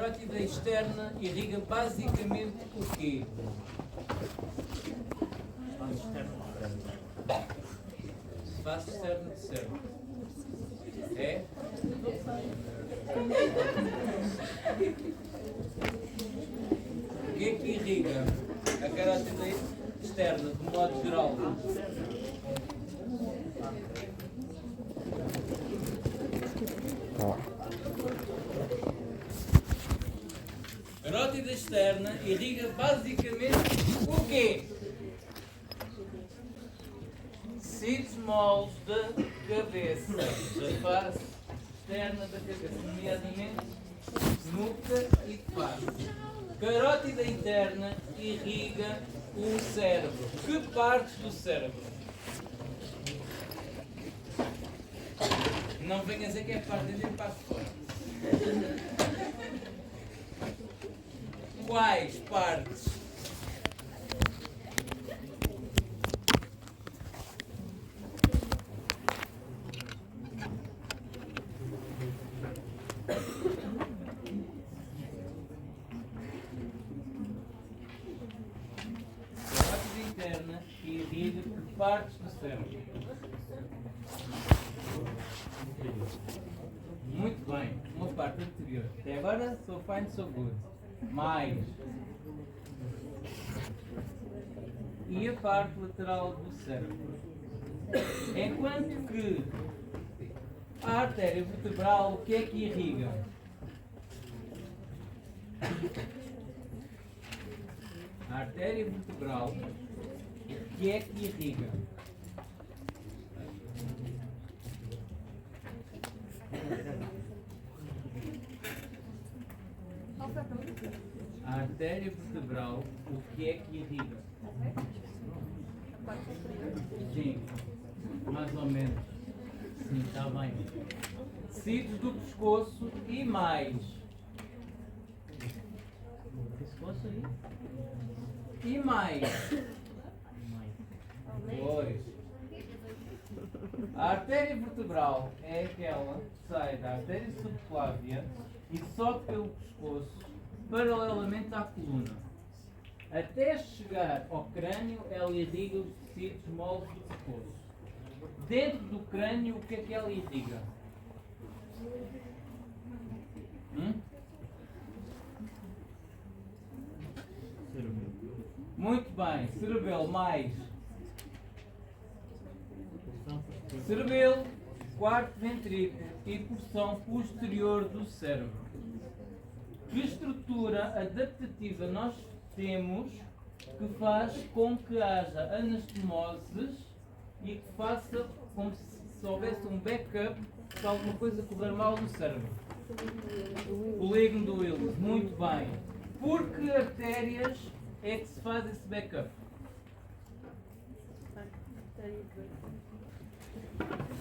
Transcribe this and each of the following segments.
carótida externa irriga basicamente o quê? Espaço externo de cérebro. É? O que é que irriga a carótida externa, de modo geral? Carótida externa irriga basicamente o quê? Tecidos moles da cabeça, da face externa da cabeça, nomeadamente nuca e face. Carótida interna irriga o cérebro. Que partes do cérebro? Não venha dizer que é parte de dentro e parte de fora. Quais partes? Carótida interna irriga que partes do cérebro? Muito bem, uma parte anterior. Até agora, so fine, so good. Mais. E a parte lateral do cérebro. Enquanto que a artéria vertebral, o que é que irriga? A artéria vertebral, o que é que irriga? A artéria vertebral, o que é que irriga? Sim, mais ou menos. Sim, está bem. Tecidos do pescoço e mais. Pescoço aí? E mais. Pois. A artéria vertebral é aquela que sai da artéria subclávia e sobe pelo pescoço paralelamente à coluna. Até chegar ao crânio, ela irriga os tecidos moles do pescoço. Dentro do crânio, o que é que ela irriga? Muito bem, cerebelo mais. Cerebelo, quarto ventrículo e porção posterior do cérebro. Que estrutura adaptativa nós temos que faz com que haja anastomoses e que faça como se houvesse um backup se alguma coisa correr mal no cérebro? O lígamo do Willis. Muito bem. Por que artérias é que se faz esse backup?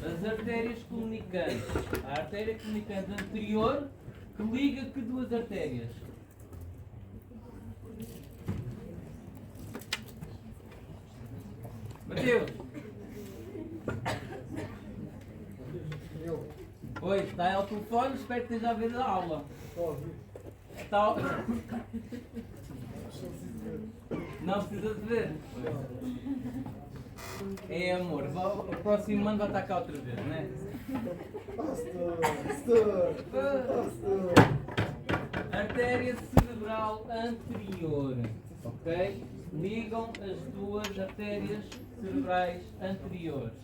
As artérias comunicantes. A artéria comunicante anterior que liga que duas artérias? Mateus! Oi, está ao telefone, espero que esteja a ver a aula. Está ao... Não precisa de ver. É amor, o próximo ano vai estar cá outra vez, não é? Artéria cerebral anterior, ok? Ligam as duas artérias cerebrais anteriores,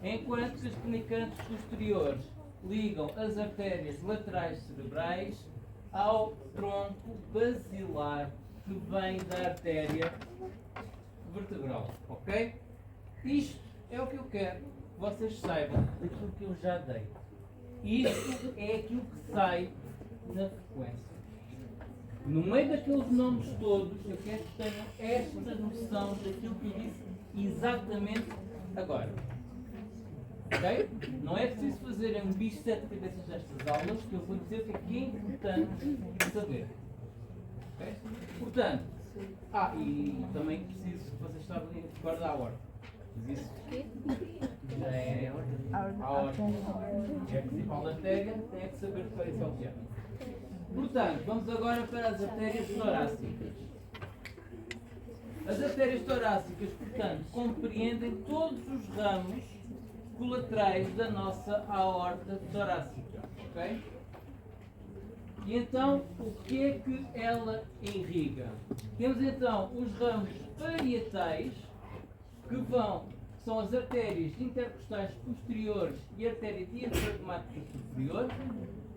enquanto que as comunicantes posteriores ligam as artérias laterais cerebrais ao tronco basilar que vem da artéria vertebral, ok? Isto é o que eu quero que vocês saibam daquilo que eu já dei. Isto é aquilo que sai na frequência. No meio daqueles nomes todos, eu quero que tenham esta noção daquilo que eu disse exatamente agora. Ok? Não é preciso fazerem um bicho de sete cabeças destas aulas, que eu vou dizer o que é importante saber. Okay? Portanto, e também preciso que vocês saibam guardar a ordem. Mas isso já é a ordem. É a principal artéria, tem que saber referenciar o que é. Portanto, vamos agora para as artérias torácicas. As artérias torácicas, portanto, compreendem todos os ramos colaterais da nossa aorta torácica, ok? E então, o que é que ela irriga? Temos então os ramos parietais, que são as artérias intercostais posteriores e a artéria diafragmática superior.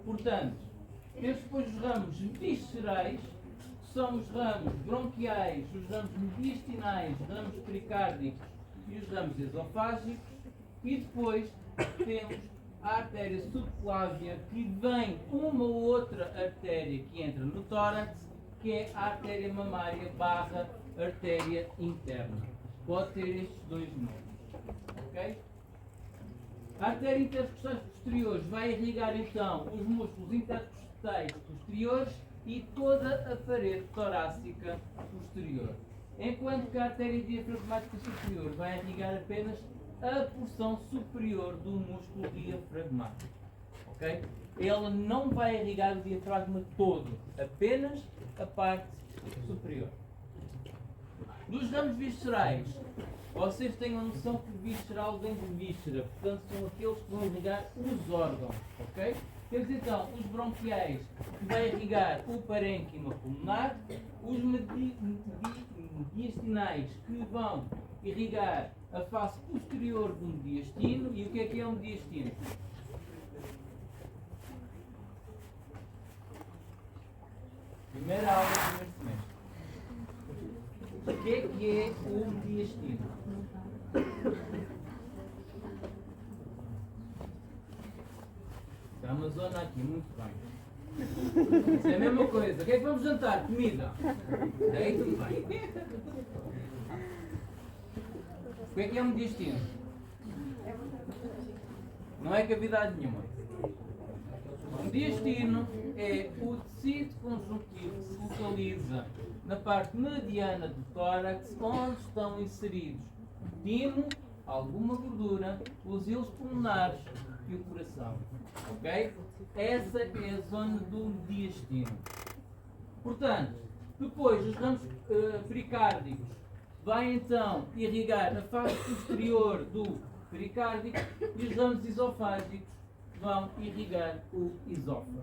Portanto, temos depois os ramos viscerais, que são os ramos bronquiais, os ramos mediastinais, os ramos pericárdicos e os ramos esofágicos. E depois temos a artéria subclávia, que vem uma ou outra artéria que entra no tórax, que é a artéria mamária barra artéria interna. Pode ter estes dois nomes. Ok? A artéria intercostais posteriores vai irrigar então os músculos intercostais posteriores e toda a parede torácica posterior. Enquanto que a artéria diafragmática superior vai irrigar apenas a porção superior do músculo diafragmático. Ok? Ela não vai irrigar o diafragma todo, apenas a parte superior. Dos ramos viscerais, vocês tenham noção que visceral vem de víscera, portanto são aqueles que vão irrigar os órgãos. Ok? Temos então os bronquiais, que vai irrigar o parênquima pulmonar, os mediastinais, que vão irrigar a face posterior do mediastino. E o que é o mediastino? Primeira aula, primeiro semestre. O que é o mediastino? Está uma zona aqui, muito bem. Isso é a mesma coisa. O que é que vamos jantar? Comida. Daí tudo bem. O que é um mediastino? Não é cavidade nenhuma. O mediastino é o tecido conjuntivo que se localiza na parte mediana do tórax, onde estão inseridos o timo, alguma gordura, os ilos pulmonares e o coração. Ok? Essa é a zona do mediastino. Portanto, depois os ramos pericárdicos vai então irrigar a face posterior do pericárdico e os ramos esofágicos vão irrigar o esófago.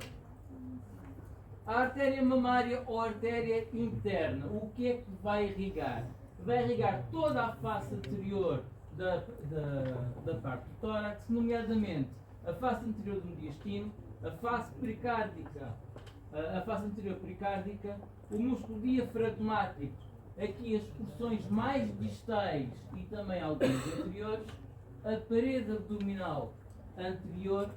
A artéria mamária ou artéria interna, o que é que vai irrigar? Vai irrigar toda a face anterior da parte do tórax, nomeadamente a face anterior do mediastino, a face pericárdica, a face anterior pericárdica, o músculo diafragmático, aqui as porções mais distais e também algumas anteriores, a parede abdominal anterior,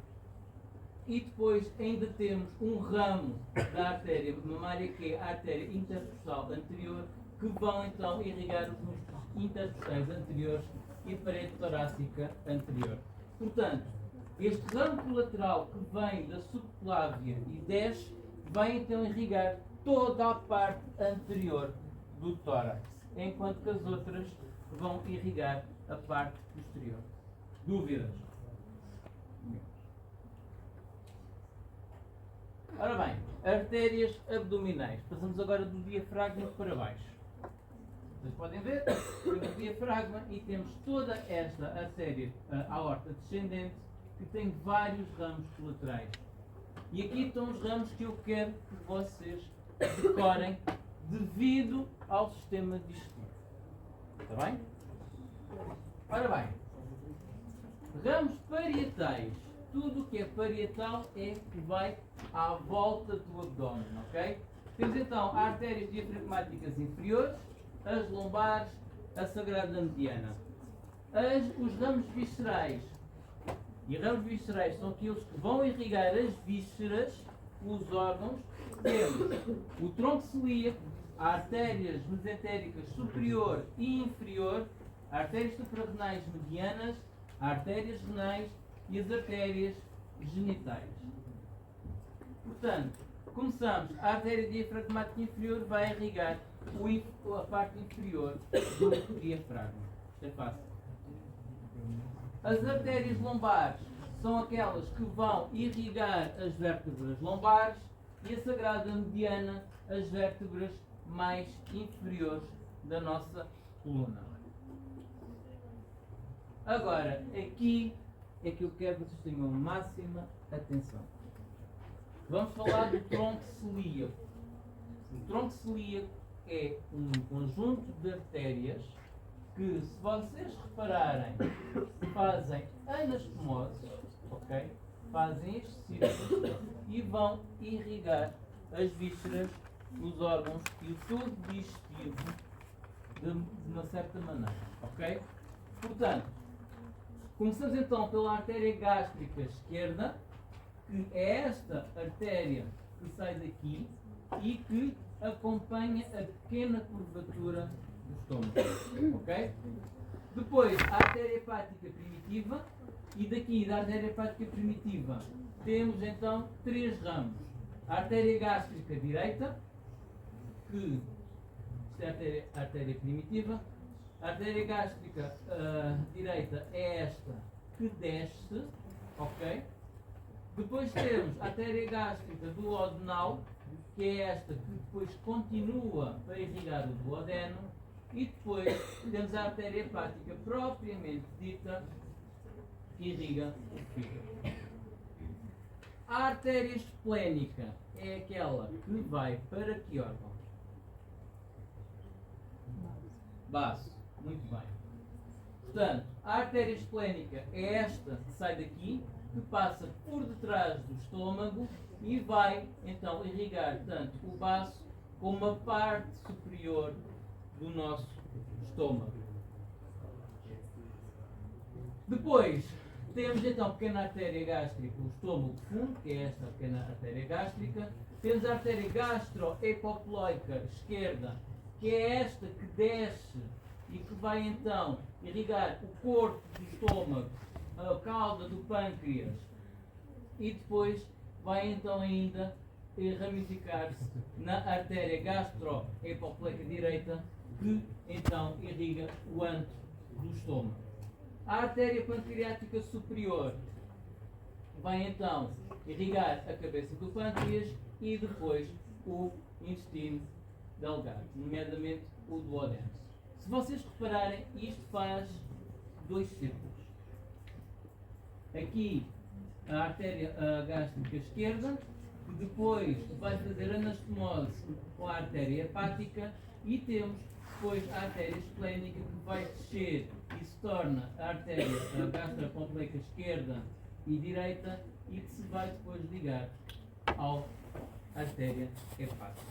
e depois ainda temos um ramo da artéria mamária, que é a artéria intercostal anterior, que vão então irrigar os músculos intercostais anteriores e parede torácica anterior. Portanto, este ramo colateral que vem da subclávia e desce, vai então irrigar toda a parte anterior do tórax, enquanto que as outras vão irrigar a parte posterior. Dúvidas? Ora bem, artérias abdominais. Passamos agora do diafragma para baixo. Vocês podem ver, temos o diafragma e temos toda esta artéria, a aorta descendente, que tem vários ramos colaterais. E aqui estão os ramos que eu quero que vocês decorem devido ao sistema digestivo. Está bem? Ora bem, ramos parietais. Tudo o que é parietal é que vai à volta do abdômen, ok? Temos então as artérias diafragmáticas inferiores, as lombares, a sagrada mediana. Os ramos viscerais. E ramos viscerais são aqueles que vão irrigar as vísceras, os órgãos. Temos o tronco celíaco, artérias mesentéricas superior e inferior, artérias suprarrenais medianas, artérias renais e as artérias genitais. Portanto, começamos. A artéria diafragmática inferior vai irrigar a parte inferior do diafragma. Isto é fácil. As artérias lombares são aquelas que vão irrigar as vértebras lombares. e a sagrada mediana as vértebras mais inferiores da nossa coluna. Agora, aqui é que eu quero que vocês tenham máxima atenção. Vamos falar do tronco celíaco. O tronco celíaco é um conjunto de artérias que, se vocês repararem, fazem anastomose, ok? Fazem este círculo e vão irrigar as vísceras, os órgãos e o todo digestivo de uma certa maneira, ok? Portanto, começamos então pela artéria gástrica esquerda, que é esta artéria que sai daqui e que acompanha a pequena curvatura do estômago, ok? Depois, a artéria hepática primitiva, e daqui da artéria hepática primitiva temos então 3 ramos. A artéria gástrica direita, que isto é a artéria primitiva. A artéria gástrica direita é esta que desce, ok? Depois temos a artéria gástrica duodenal, que é esta que depois continua para irrigar o duodeno, e depois temos a artéria hepática propriamente dita, que irriga o fígado. A artéria esplénica é aquela que vai para que órgão? Baço. Muito bem. Portanto, a artéria esplénica é esta que sai daqui, que passa por detrás do estômago e vai então irrigar tanto o baço como a parte superior do nosso estômago. Depois temos então a pequena artéria gástrica, o estômago fundo, que é esta pequena artéria gástrica. Temos a artéria gastroepoploica esquerda, que é esta que desce e que vai então irrigar o corpo do estômago, a cauda do pâncreas, e depois vai então ainda ramificar-se na artéria gastroepopleica direita, que então irriga o antro do estômago. A artéria pancreática superior vai então irrigar a cabeça do pâncreas e depois o intestino delgado, nomeadamente o duodeno. Se vocês repararem, isto faz 2 círculos. Aqui a artéria gástrica esquerda, que depois vai fazer anastomose com a artéria hepática, e temos depois a artéria esplénica, que vai descer e se torna a artéria gastroepopleica esquerda e direita, e que se vai depois ligar à artéria hepática.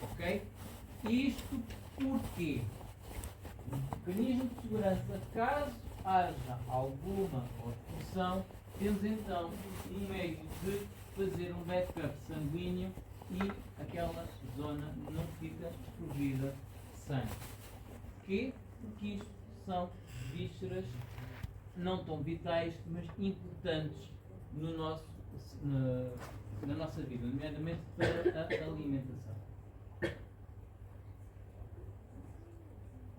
Ok? Isto porquê? Mecanismo de segurança, caso haja alguma obstrução, temos então um meio de fazer um backup sanguíneo e aquela zona não fica desprovida de sangue. Porquê? Porque isto são vísceras não tão vitais, mas importantes no nosso, na nossa vida, nomeadamente para a alimentação.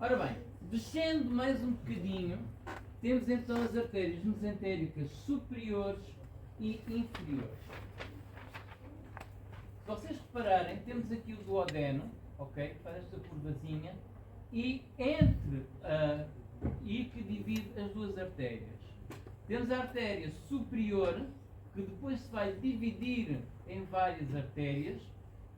Ora bem, descendo mais um bocadinho, temos então as artérias mesentéricas superiores e inferiores. Se vocês repararem, temos aqui o duodeno, ok? Faz esta curvazinha, e e que divide as duas artérias. Temos a artéria superior, que depois se vai dividir em várias artérias,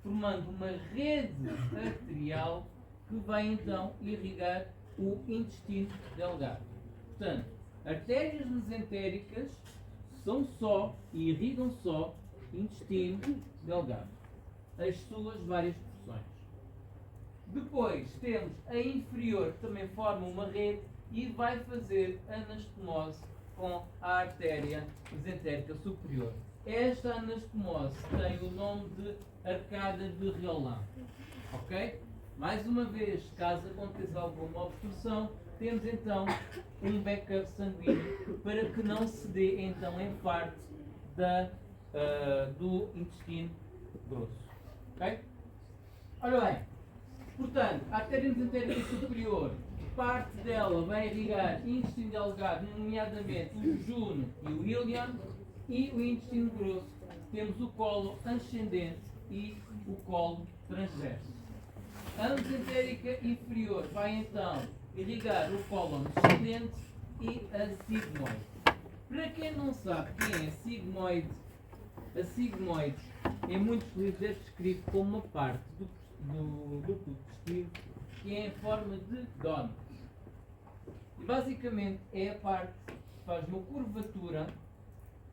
formando uma rede arterial que vai então irrigar o intestino delgado. Portanto, artérias mesentéricas são só e irrigam só intestino delgado, as suas várias porções. Depois temos a inferior, que também forma uma rede e vai fazer anastomose com a artéria mesentérica superior. Esta anastomose tem o nome de arcada de Riolan. Ok? Mais uma vez, caso aconteça alguma obstrução, temos então um backup sanguíneo para que não se dê então infarto do intestino grosso. Ok? Ora bem, portanto, a artéria mesentérica superior, parte dela vai irrigar intestino delgado, nomeadamente o jejunum e o íleon, e o intestino grosso. Temos o colo ascendente e o colo transverso. A mesentérica inferior vai então irrigar o cólon descendente e a sigmoide. Para quem não sabe quem é a sigmoide em muitos livros é descrito como uma parte do ducto digestivo que é em forma de donut. E basicamente é a parte que faz uma curvatura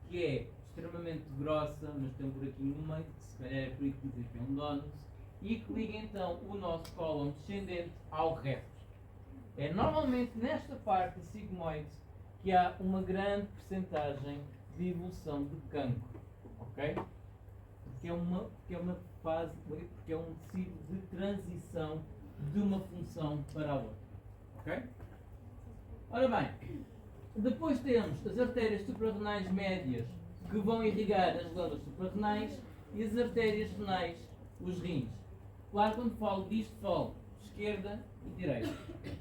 que é extremamente grossa, mas tem um buraquinho no meio, que se calhar é por isso que dizem que é um donut, e que liga então o nosso cólon descendente ao reto. É normalmente nesta parte sigmoide que há uma grande percentagem de evolução de cancro, ok? Porque é uma fase, porque é um tecido de transição de uma função para a outra, ok? Ora bem, depois temos as artérias suprarrenais médias que vão irrigar as glândulas suprarrenais e as artérias renais, os rins. Claro, quando falo disto, falo esquerda e direita.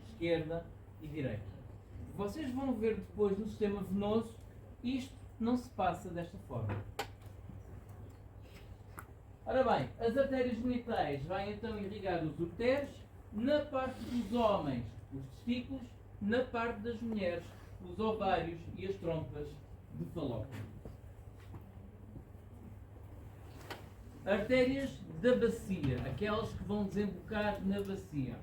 Esquerda e direita. Vocês vão ver depois no sistema venoso, isto não se passa desta forma. Ora bem, as artérias genitais vão então irrigar os ureteres, na parte dos homens, os testículos, na parte das mulheres, os ovários e as trompas de Falópio. Artérias da bacia, aquelas que vão desembocar na bacia.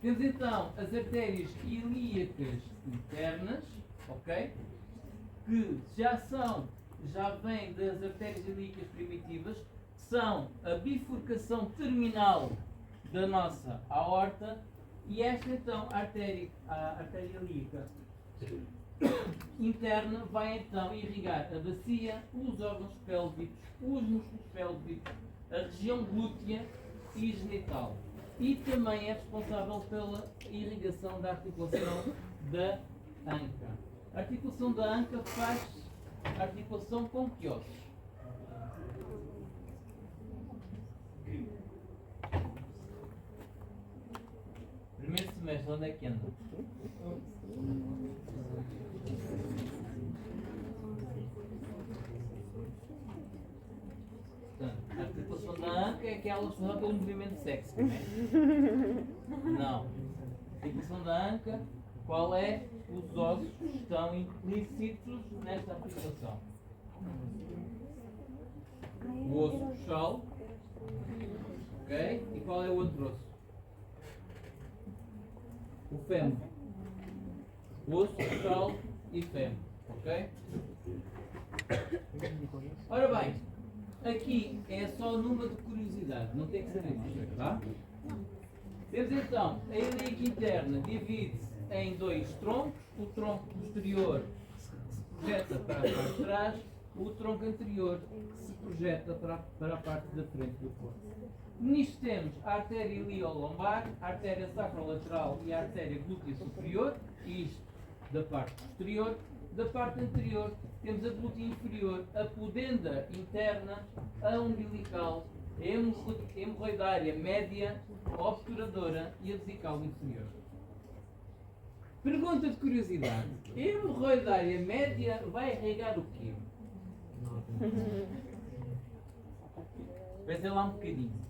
Temos então as artérias ilíacas internas, ok? Que já vêm das artérias ilíacas primitivas, que são a bifurcação terminal da nossa aorta, e esta então, a artéria ilíaca interna, vai então irrigar a bacia, os órgãos pélvicos, os músculos pélvicos, a região glútea e genital. E também é responsável pela irrigação da articulação da anca. A articulação da anca faz articulação com que ossos? Primeiro semestre, onde é que anda? Portanto, a articulação da anca é aquela responsável pelo movimento sexy, não é? Não. A articulação da anca, qual é os ossos que estão implícitos nesta articulação? O osso coxal, ok? E qual é o outro osso? O fêmur. Osso, coxal e fêmur, ok? Ora bem, aqui é só número de curiosidade, não tem que saber mais, tá? Temos então, a ilíaca interna divide-se em dois troncos, o tronco posterior que se projeta para a parte de trás, o tronco anterior que se projeta para a parte da frente do corpo. Nisto temos a artéria iliolombar, a artéria sacrolateral e a artéria glútea superior, isto da parte posterior. Da parte anterior temos a glútea inferior, a pudenda interna, a umbilical, a hemorroidária média, a obturadora e a vesical inferior. Pergunta de curiosidade: a hemorroidária média vai irrigar o quê? Pensem lá um bocadinho.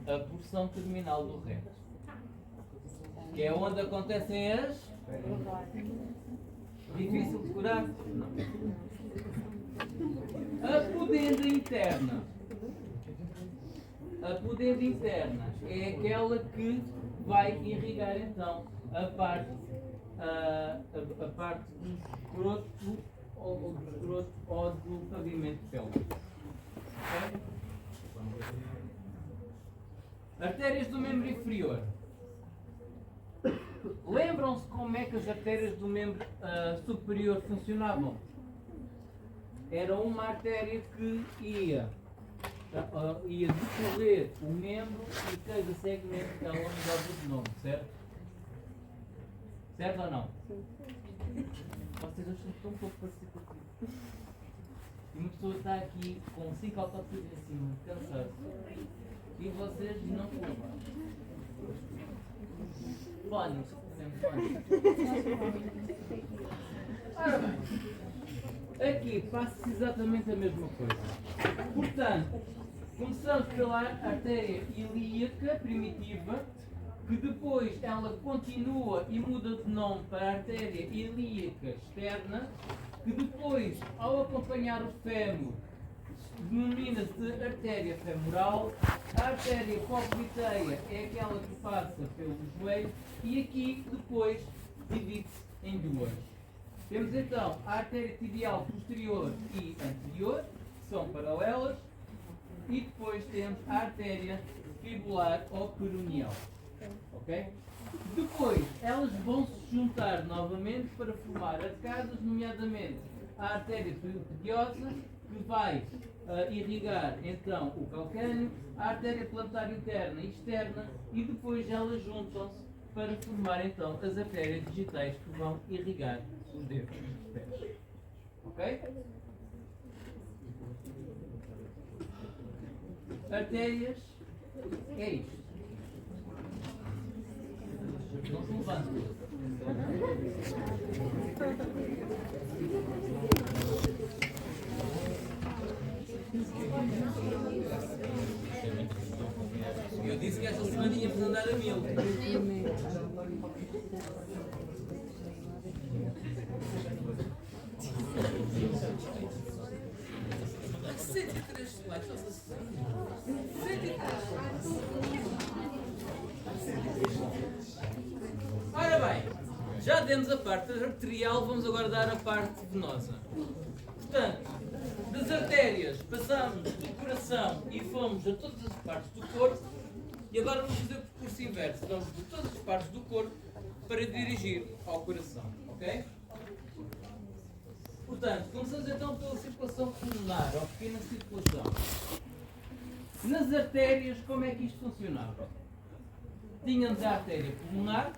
A porção terminal do reto, que é onde acontecem as... Difícil de curar? Não. A pudenda interna. A pudenda interna é aquela que vai irrigar então a parte do escroto ou do pavimento pélvico. Okay? Artérias do membro inferior. Lembram-se como é que as artérias do membro superior funcionavam? Era uma artéria que ia decorrer o membro e cada segmento ela mudava de nome, certo? Certo ou não? Vocês acham tão pouco parecido comigo. E uma pessoa está aqui com 5 autópsias em cima, cansado. E vocês não colaboram. Fónicos, sempre fónicos. Ora bem, Aqui passa-se exatamente a mesma coisa. Portanto, começamos pela artéria ilíaca primitiva, que depois ela continua e muda de nome para a artéria ilíaca externa, que depois, ao acompanhar o fémur, denomina-se de artéria femoral. A artéria popliteia é aquela que passa pelo joelho e aqui depois divide-se em duas. Temos então a artéria tibial posterior e anterior, que são paralelas, e depois temos a artéria fibular ou peroneal. Ok? Depois elas vão se juntar novamente para formar arcadas, nomeadamente a artéria pediosa, que vai irrigar então o calcâneo, a artéria plantar interna e externa, e depois elas juntam-se para formar então as artérias digitais que vão irrigar os dedos dos pés. Ok? Artérias é isto. Não se levanta. Eu disse que esta semana íamos andar a 1000. Ora bem, já demos a parte arterial, vamos agora dar a parte venosa. Portanto, das artérias passamos do coração e fomos a todas as partes do corpo, e agora vamos fazer o percurso inverso. Vamos de todas as partes do corpo para dirigir ao coração, ok? Portanto, começamos então pela circulação pulmonar, ou pequena circulação. Nas artérias, como é que isto funcionava? Tínhamos a artéria pulmonar,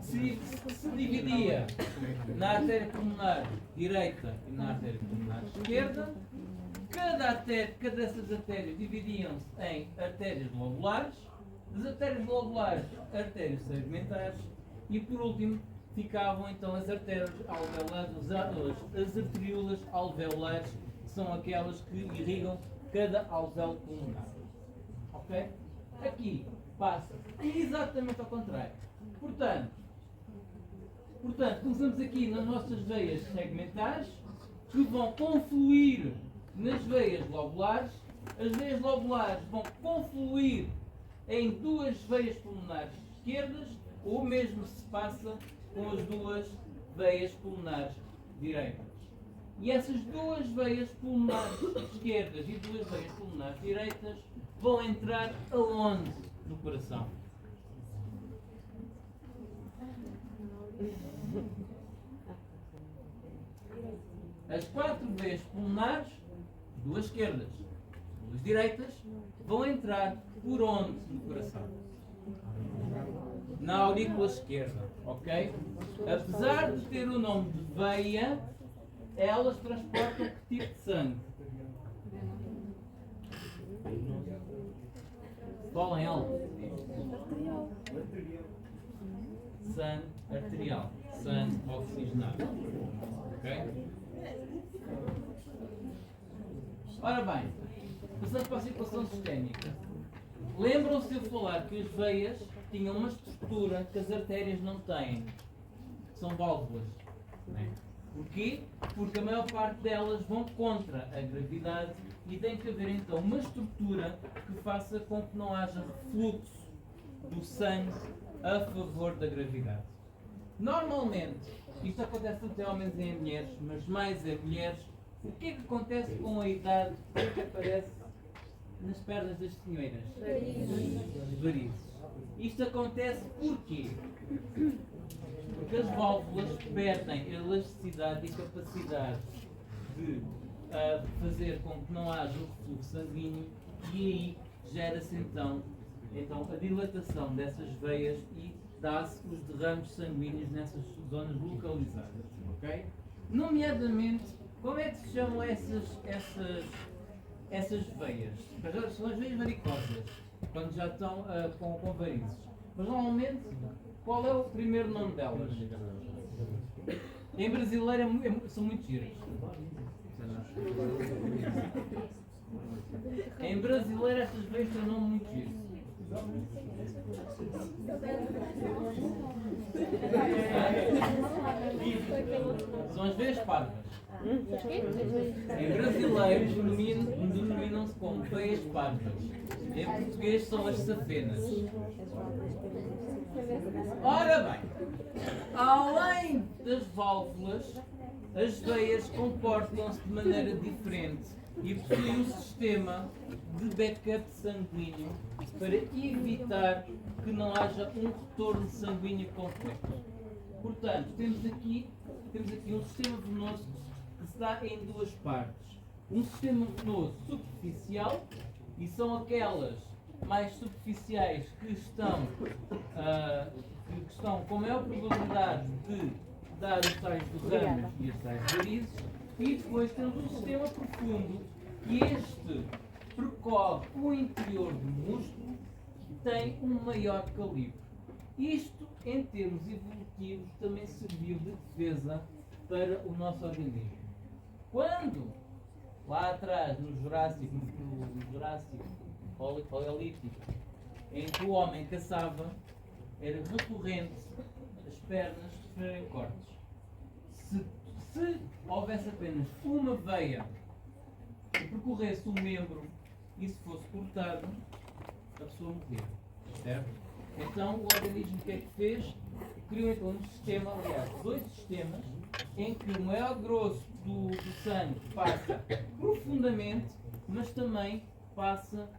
que se dividia na artéria pulmonar direita e na artéria pulmonar esquerda. Cada dessas artérias dividiam-se em artérias lobulares, das artérias lobulares, artérias segmentares, e por último ficavam então as artérias alveolares, as arteriolas alveolares, que são aquelas que irrigam cada alvéolo pulmonar. Ok? Aqui passa exatamente ao contrário. Portanto, começamos aqui nas nossas veias segmentares, que vão confluir nas veias lobulares. As veias lobulares vão confluir em duas veias pulmonares esquerdas, ou mesmo se passa com as duas veias pulmonares direitas. E essas duas veias pulmonares esquerdas e duas veias pulmonares direitas vão entrar aonde? No coração. As quatro veias pulmonares, duas esquerdas, duas direitas, vão entrar por onde no coração? Na aurícula esquerda, ok? Apesar de ter o nome de veia, elas transportam que tipo de sangue? Falem alto. Sangue arterial. Sangue oxigenado. Ok? Ora bem, passando para a circulação sistémica. Lembram-se de eu falar que as veias tinham uma estrutura que as artérias não têm, que são válvulas. Não é? Porquê? Porque a maior parte delas vão contra a gravidade e tem que haver então uma estrutura que faça com que não haja refluxo do sangue a favor da gravidade. Normalmente, isto acontece tanto em homens e em mulheres, mas mais em mulheres, o que é que acontece com a idade? O que é que aparece nas pernas das senhoras? Varizes. Isto acontece porquê? Porque as válvulas perdem elasticidade e capacidade de fazer com que não haja o refluxo sanguíneo, e aí gera-se então a dilatação dessas veias e dá-se os derrames sanguíneos nessas zonas localizadas. Okay? Nomeadamente, como é que se chamam essas veias? São as veias varicosas, quando já estão com varizes. Mas normalmente, qual é o primeiro nome delas? Em brasileiro são muito giras. Em brasileiro estas veias têm um nome muito giro. São as veias parvas. Em brasileiro denominam-se como veias parvas. Em português são as safenas. Ora bem, além das válvulas, as veias comportam-se de maneira diferente e possuem um sistema de backup sanguíneo para evitar que não haja um retorno sanguíneo completo. Portanto, temos aqui um sistema venoso que se dá em duas partes. Um sistema venoso superficial, e são aquelas mais superficiais que estão com maior probabilidade de dar os tais derrames e os tais varizes, e depois temos um sistema profundo, que este percorre o interior do músculo e tem um maior calibre. Isto, em termos evolutivos, também serviu de defesa para o nosso organismo. Quando, lá atrás, no Jurássico Paleolítico, em que o homem caçava, era recorrente as pernas sofrerem cortes. Se houvesse apenas uma veia que percorresse o membro e se fosse cortado, a pessoa morria. Certo? Então o organismo o que é que fez? Criou então um sistema, aliás, dois sistemas, em que o maior grosso do sangue passa profundamente, mas também passa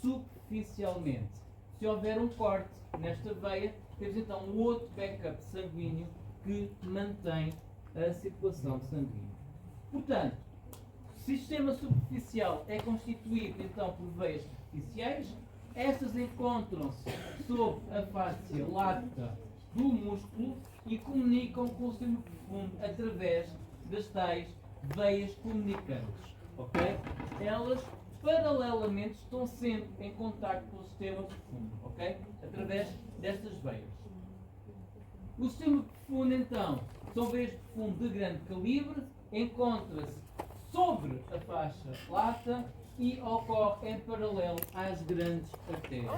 superficialmente. Se houver um corte nesta veia, temos então um outro backup sanguíneo que mantém a circulação sanguínea. Portanto, o sistema superficial é constituído então por veias superficiais. Estas encontram-se sob a fáscia lata do músculo e comunicam com o sistema profundo através das tais veias comunicantes. Okay? Elas, paralelamente, estão sempre em contacto com o sistema profundo, okay? Através destas veias. O sistema profundo, então, são veias profundo de grande calibre, encontra-se sobre a faixa lata e ocorre em paralelo às grandes artérias.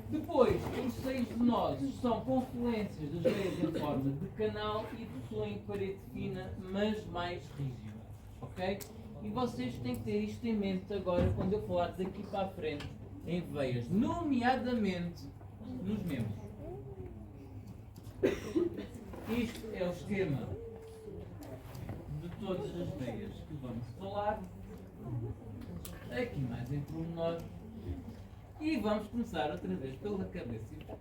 Depois, os seios venosos são confluências das veias em forma de canal e possuem parede fina, mas mais rígida. Ok? E vocês têm que ter isto em mente agora quando eu falar daqui para a frente em veias, nomeadamente nos membros. Isto é o esquema de todas as veias que vamos falar. Aqui mais em pormenor. E vamos começar outra vez pela cabeça e pulso.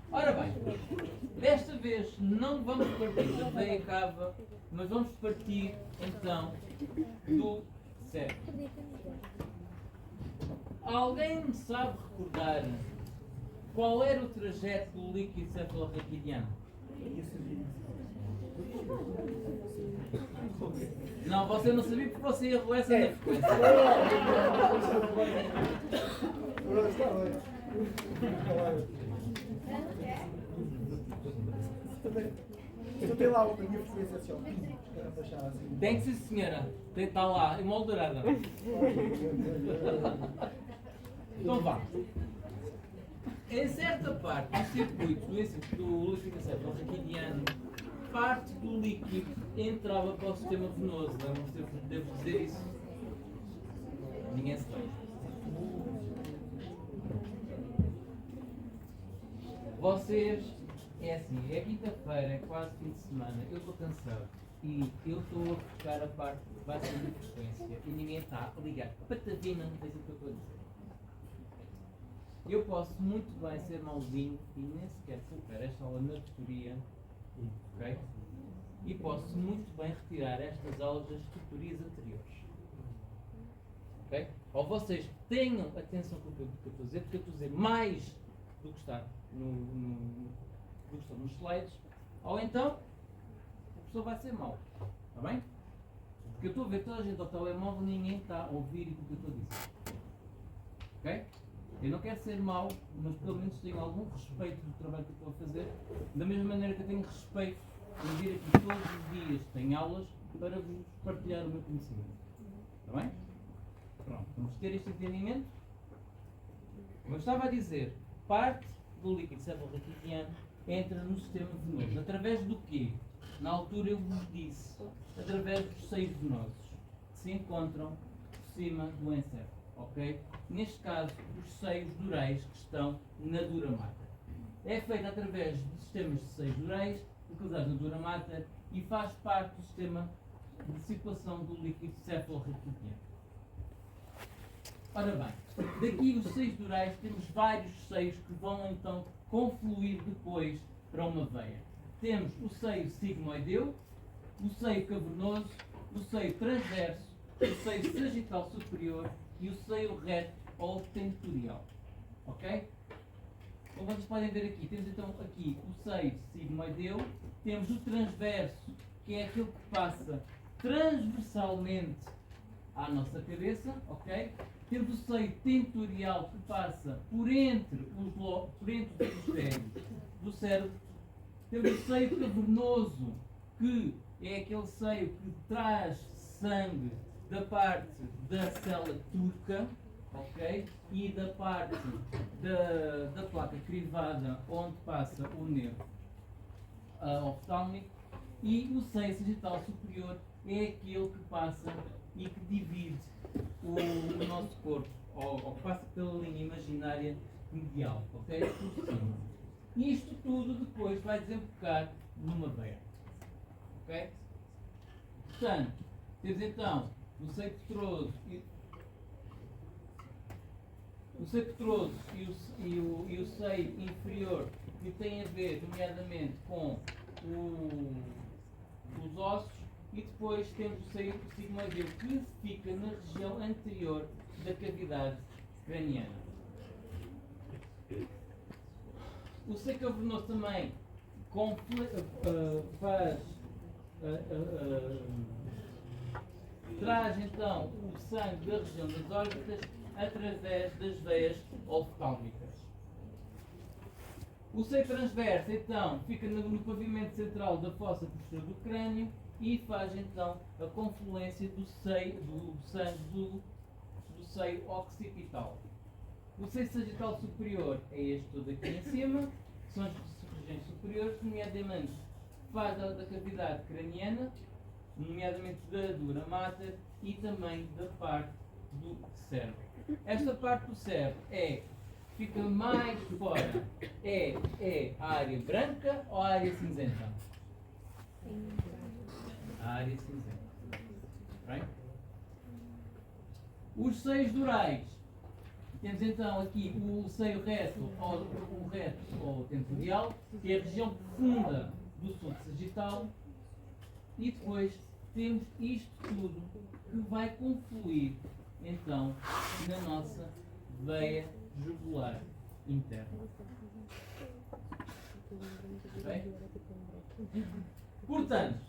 Ora bem, desta vez não vamos partir da veia cava, mas vamos partir então do cérebro. Alguém me sabe recordar qual era o trajeto do líquido cefalorraquidiano? Não, você não sabia porque você ia rolar essa na frequência. Eu tenho lá a minha frequência assim, Tem que ser, senhora. Tem que estar lá, emoldurada. Então vá. Em certa parte do circuito do líquido cefalorraquidiano, parte do líquido entrava para o sistema venoso. Devo dizer isso? Ninguém se lembra. Vocês, é assim, é quinta-feira, é quase fim de semana, eu estou cansado e eu estou a buscar a parte baixa de frequência e ninguém está a ligar patavina, não sei o que eu estou a dizer. Eu posso muito bem ser mauzinho e nem sequer focar esta aula na tutoria, ok? E posso muito bem retirar estas aulas das tutorias anteriores. Ok? Ou vocês tenham atenção com o que eu estou a dizer, porque eu estou a dizer mais do que está nos slides, ou então a pessoa vai ser mau. Está bem? Porque eu estou a ver toda a gente ao telemóvel e ninguém está a ouvir o que eu estou a dizer. Ok? Eu não quero ser mau, mas pelo menos tenho algum respeito do trabalho que estou a fazer, da mesma maneira que eu tenho respeito em vir aqui todos os dias, tenho aulas, para vos partilhar o meu conhecimento. Está bem? Pronto, vamos ter este entendimento. Como eu estava a dizer, parte do líquido cefalorraquidiano entra no sistema venoso. Através do quê? Na altura eu vos disse, através dos seios venosos, que se encontram por cima do encéfalo. Ok? Neste caso, os seios durais que estão na dura mater. É feito através de sistemas de seios durais, localizados na dura mater, e faz parte do sistema de circulação do líquido cefalorraquidiano. Ora bem, daqui os seios durais temos vários seios que vão então confluir depois para uma veia. Temos o seio sigmoideu, o seio cavernoso, o seio transverso, o seio sagital superior e o seio reto ou tentorial. Ok? Como vocês podem ver aqui, temos então aqui o seio sigmoideu, temos o transverso, que é aquele que passa transversalmente à nossa cabeça, ok? Temos o seio tentorial que passa por entre os hemisférios do cérebro. Temos o seio cavernoso, que é aquele seio que traz sangue da parte da célula turca, ok? E da parte da placa crivada, onde passa o nervo oftálmico. E o seio sagital superior é aquele que passa e que divide o nosso corpo, ou que passa pela linha imaginária medial, ok? Por cima. Isto tudo depois vai desembocar numa veia, ok? Portanto, temos então o seio petroso e o seio inferior, que tem a ver, nomeadamente, com os ossos, e depois temos o seio sigmoideu, que fica na região anterior da cavidade craniana. O seio cavernoso também traz então o sangue da região das órbitas através das veias oftálmicas. O seio transverso então fica no pavimento central da fossa posterior do crânio e faz então a confluência do sangue do seio occipital. O seio sagital superior é este todo aqui em cima, que são as regiões superiores, nomeadamente faz da cavidade craniana, nomeadamente da dura mater e também da parte do cérebro. Esta parte do cérebro fica mais fora. É a área branca ou a área cinzenta? A área cinzenta. Right? Os seios durais. Temos então aqui o seio reto ou tentorial, que é a região profunda do sulco sagital, e depois temos isto tudo que vai confluir então na nossa veia jugular interna. Bem? Portanto,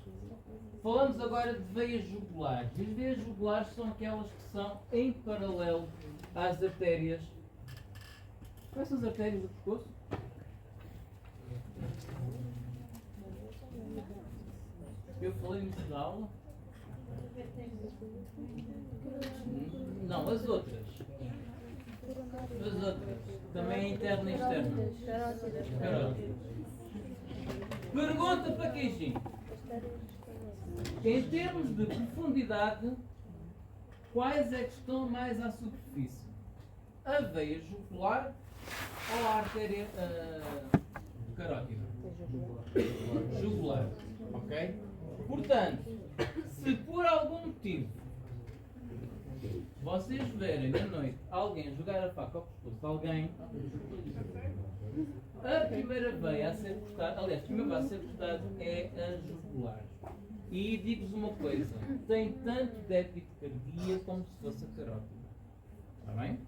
falamos agora de veias jugulares. As veias jugulares são aquelas que são em paralelo às artérias. Quais são as artérias do pescoço? Eu falei nisso na aula? Não, as outras. As outras. Também interna e externa. Carótidas. Pergunta para queijinho. Em termos de profundidade, quais é que estão mais à superfície? A veia jugular ou a artéria carótida? Jugular. Ok? Portanto, se por algum motivo vocês verem na noite alguém jogar a faca ao pescoço de alguém, a primeira veia a ser cortada, aliás, a primeira veia a ser cortada é a jugular. E digo-vos uma coisa, tem tanto débito cardíaco como se fosse a carótida. Está bem?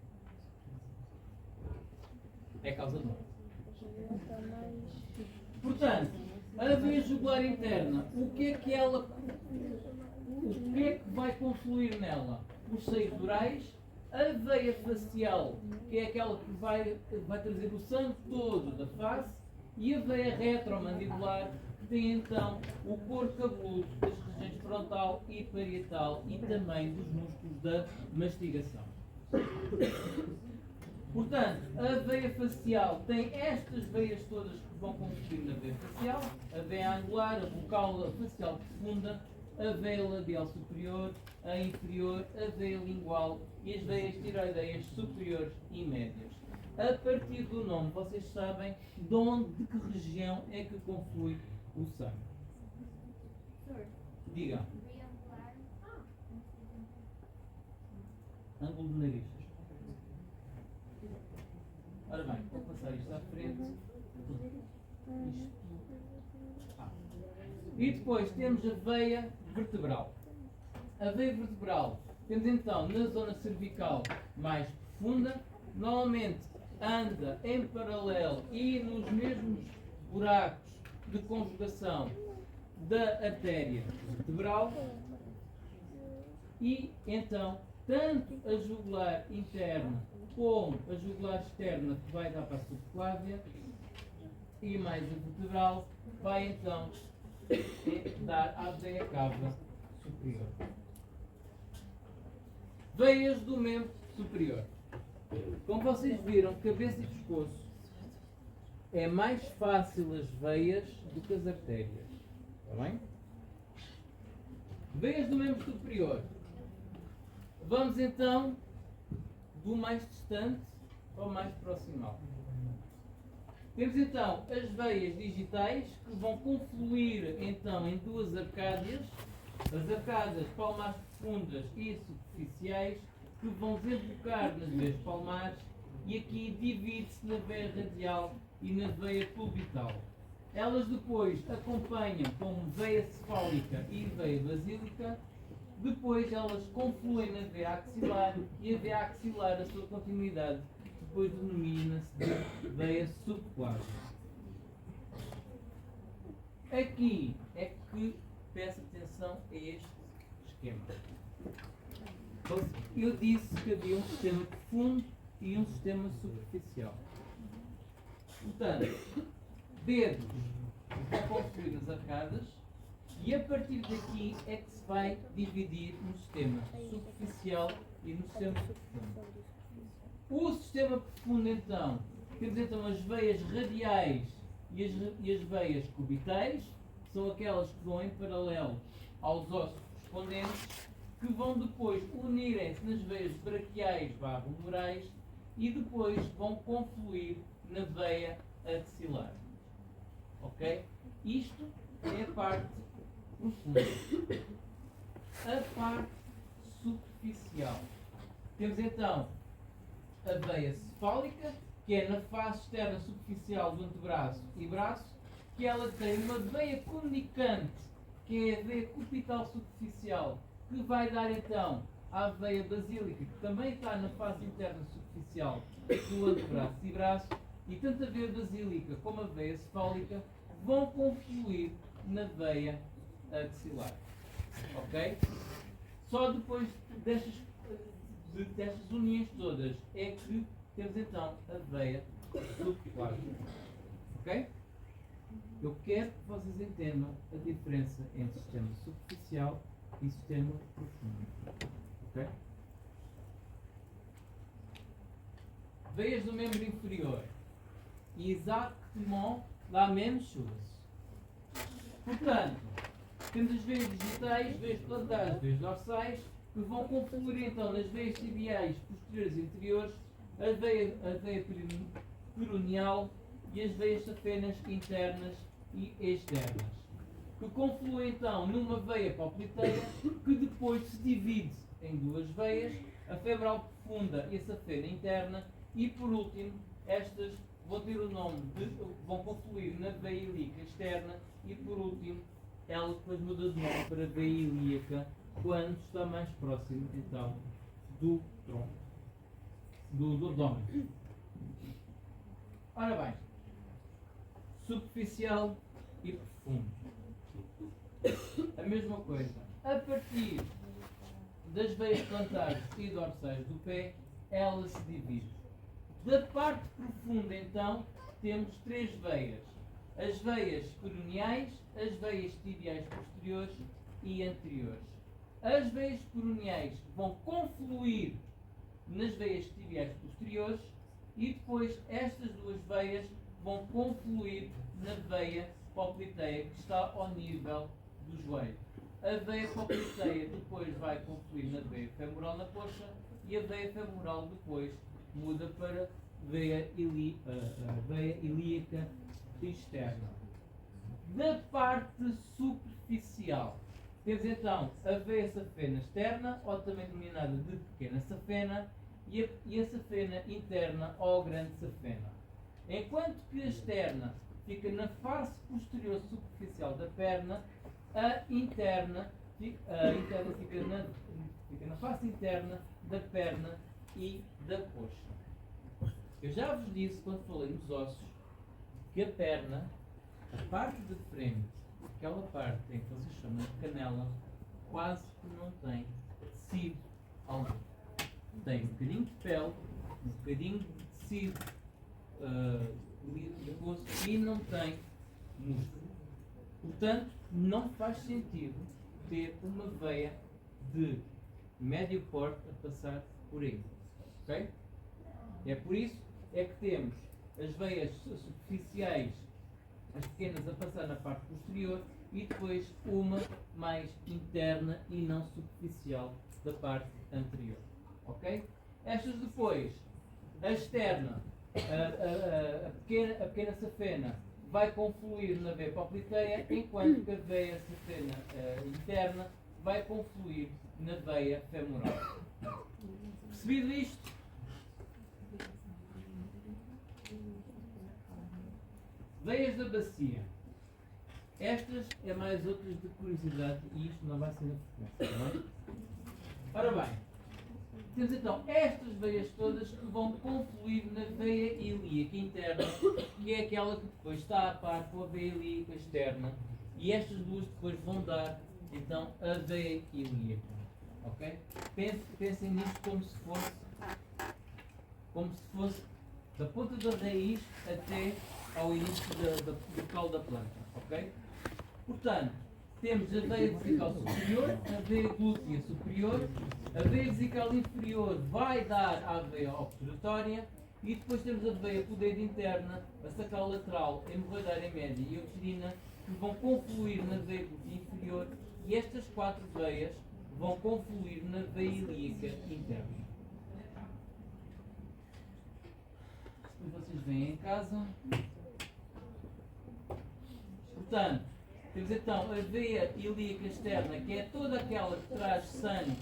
É causa de morte. Portanto, a veia jugular interna, o que é que vai confluir nela? Os seios durais A veia facial, que é aquela que vai trazer o sangue todo da face, e a veia retromandibular, que tem então o couro cabeludo das regiões frontal e parietal e também dos músculos da mastigação. Portanto, a veia facial tem estas veias todas que vão consistir na veia facial, a veia angular, a bucal, a facial profunda, a veia labial superior, a inferior, a veia lingual e as veias tiroideias superiores e médias. A partir do nome, vocês sabem de que região é que conflui o sangue. Diga. Ângulo de nariz. Ora bem, vou passar isto à frente. E depois temos a veia vertebral. A veia vertebral temos então na zona cervical mais profunda, normalmente anda em paralelo e nos mesmos buracos de conjugação da artéria vertebral e então tanto a jugular interna como a jugular externa que vai dar para a subclávia e mais a vertebral vai então dar à veia cava superior. Veias do membro superior. Como vocês viram, cabeça e pescoço é mais fácil as veias do que as artérias. Está bem? Veias do membro superior. Vamos então do mais distante ao mais proximal. Temos então as veias digitais que vão confluir então em duas arcádias, as arcádias palmares profundas e superficiais, que vão desembocar nas veias palmares e aqui divide-se na veia radial e na veia cubital. Elas depois acompanham como veia cefálica e veia basílica, depois elas confluem na veia axilar e a veia axilar, a sua continuidade, depois denomina-se de veia subclávia. Aqui é que peço atenção a este esquema. Eu disse que havia um sistema profundo e um sistema superficial. Portanto, dedos vão construir as arcadas e a partir daqui é que se vai dividir no sistema superficial e no sistema profundo. O sistema profundo então, temos então as veias radiais e as veias cubitais, que são aquelas que vão em paralelo aos ossos correspondentes, que vão depois unirem-se nas veias braquiais/humerais e depois vão confluir na veia axilar. Ok? Isto é a parte profunda. A parte superficial. Temos então a veia cefálica, que é na face externa superficial do antebraço e braço, que ela tem uma veia comunicante, que é a veia cubital superficial, que vai dar então à veia basílica, que também está na face interna superficial do antebraço e braço, e tanto a veia basílica como a veia cefálica vão confluir na veia axilar. Ok? Só depois destas uniões todas é que temos então a veia subclávia. Ok? Eu quero que vocês entendam a diferença entre sistema superficial e sistema profundo. Ok? Veias do membro inferior. Exactement la même chose. Portanto, temos as veias digitais, veias plantares, veias dorsais, que vão confluir então nas veias tibiais posteriores e interiores, a veia peroneal e as veias safenas internas e externas, que confluem então numa veia popliteia que depois se divide em duas veias, a febral profunda e a safena interna, e por último estas vão ter o nome vão confluir na veia ilíaca externa e por último ela depois muda de nome para veia ilíaca quando está mais próximo então do tronco, do abdômen. Ora bem, superficial e profundo. A mesma coisa. A partir das veias plantares e dorsais do pé, ela se divide. Da parte profunda, então, temos três veias. As veias peroneais, as veias tibiais posteriores e anteriores. As veias peroneais vão confluir nas veias tibiais posteriores e depois estas duas veias vão confluir na veia popliteia que está ao nível do joelho. A veia popliteia depois vai confluir na veia femoral na coxa e a veia femoral depois muda para veia ilíaca externa. Da parte superficial temos então a veia safena externa, ou também denominada de pequena safena, e a safena interna ou grande safena. Enquanto que a externa fica na face posterior superficial da perna, a interna fica na face interna da perna e da coxa. Eu já vos disse quando falei nos ossos que a perna, a parte de frente, aquela parte em que vocês chamam de canela, quase que não tem tecido algum. Tem um bocadinho de pele, um bocadinho de tecido de osso e não tem músculo. Portanto, não faz sentido ter uma veia de médio porte a passar por aí. Ok? É por isso é que temos as veias superficiais, as pequenas, a passar na parte posterior e depois uma mais interna e não superficial da parte anterior. Ok? Estas depois, a externa, a pequena safena vai confluir na veia popliteia, enquanto que a veia safena interna vai confluir na veia femoral. Percebido isto? Veias da bacia. Estas é mais outras de curiosidade e isto não vai ser na frequência, não é? Ora bem, temos então estas veias todas que vão confluir na veia ilíaca interna, que é aquela que depois está a par com a veia ilíaca externa, e estas duas depois vão dar então a veia ilíaca. Ok? Pensem nisto como se fosse da ponta da raiz até ao início do calo da planta. Ok? Portanto, temos a veia vesical superior, a veia glútea superior, a veia vesical inferior vai dar à veia obturatória e depois temos a veia podeira interna, a sacral lateral, a hemorroidária média e a uterina que vão confluir na veia glútea inferior e estas quatro veias vão confluir na veia ilíaca interna. Depois vocês veem em casa. Portanto, temos então a veia ilíaca externa, que é toda aquela que traz sangue